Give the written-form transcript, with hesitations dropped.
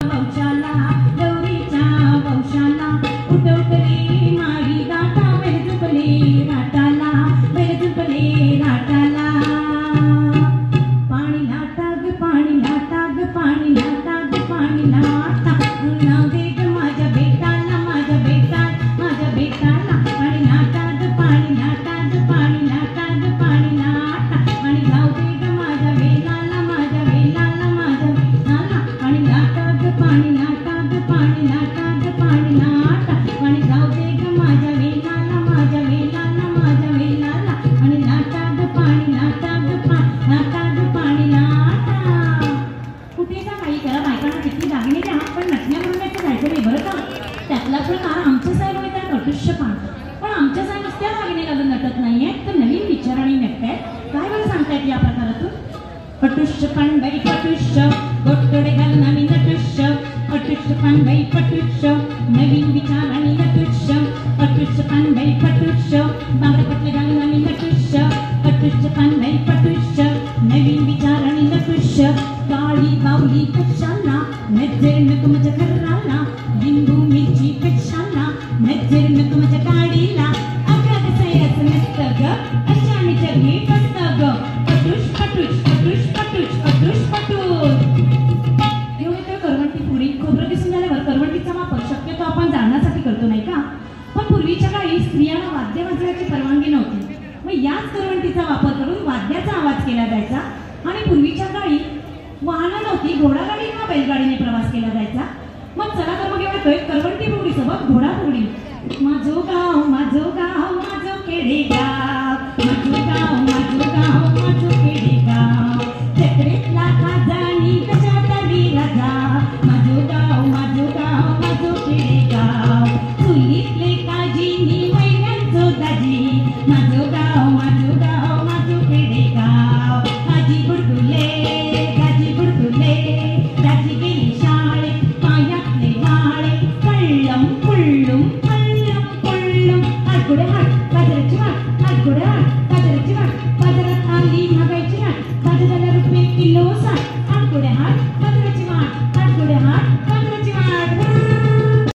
वंशाला गौरीच्या वंशाला उठवतले माडी दाटा वेळ झुकले राटाला वेळ झुकले राटाला पाणी लाटा ग पाणी लाटा ग पाणी लाटा ग पाणी लाटा नाव दे ग माझ्या बेटाला माझ्या बेटाला पाणी लाटा ग पाणी लाटा ग पाणी लाटा ग पाणी लाटा आणि जाऊ दे ग माझ्या वेलाला माझ्या वेलाला माझ्या वेलाला पाणी लाटा ग पाणी लाटा ग पाणी लाटा ग पाणी लाटा आणि जाऊ दे ग माझ्या वेलाला माझ्या वेलाला माझ्या वेलाला आणि लाटा ग पाणी लाटा ग लाटा ग पाणी लाटा कुठे का काही करा बायकांना किती दागिने द्या पण नटण्या म्हणण्याचं जायचं नाही बरं का त्यातला प्रकार आमच्या साहेब आणि त्या नटुष्य पान पण आमच्या साहेब नुसत्या दागिने घालून नटत नाहीये तर नवीन विचाराने नटतायत काय बरं सांगतायत या प्रकारातून पटुष्य पान बाई पटुष्य गोटडे घालून आम्ही नटुष्य पटुष्य पान बाई पटुष्य नवीन विचाराने नटुष्य पटुष्य पान बाई पटुष्य बांगडे पटले घालून आम्ही नटुष्य पटुष्य पान बाई पटुष्य नवीन विचाराने नटुष्य काळी बावली कशाला नजर नको माझ्या घराला लिंबू मिरची कशाला नजर नको माझ्या गाडीला अगं सैराचं नसतं ग अशाने जगी कसतं ग पटुष पटुष पटुष पटुष पटुष पटुष एवढे तर करवंटी पुढे खोबरं दिसून झाल्यावर करवंटीचा वापर शक्यतो आपण जाळण्यासाठी करतो नाही का पण पूर्वीच्या काळी स्त्रियांना वाद्य वाजवायची परवानगी नव्हती मग याच करवंटीचा वापर करून वाद्याचा आवाज केला जायचा आणि पूर्वीच्या काळी वाहनं नव्हती घोडागाडी किंवा बैलगाडीने प्रवास केला जायचा मग चला तर मग एवढं करवंटी फुगडी सोबत घोडा फुगडी माझो गाव माझो खेडेगाव माझो गाव माझो खेडेगाव चक्रेतला खाजा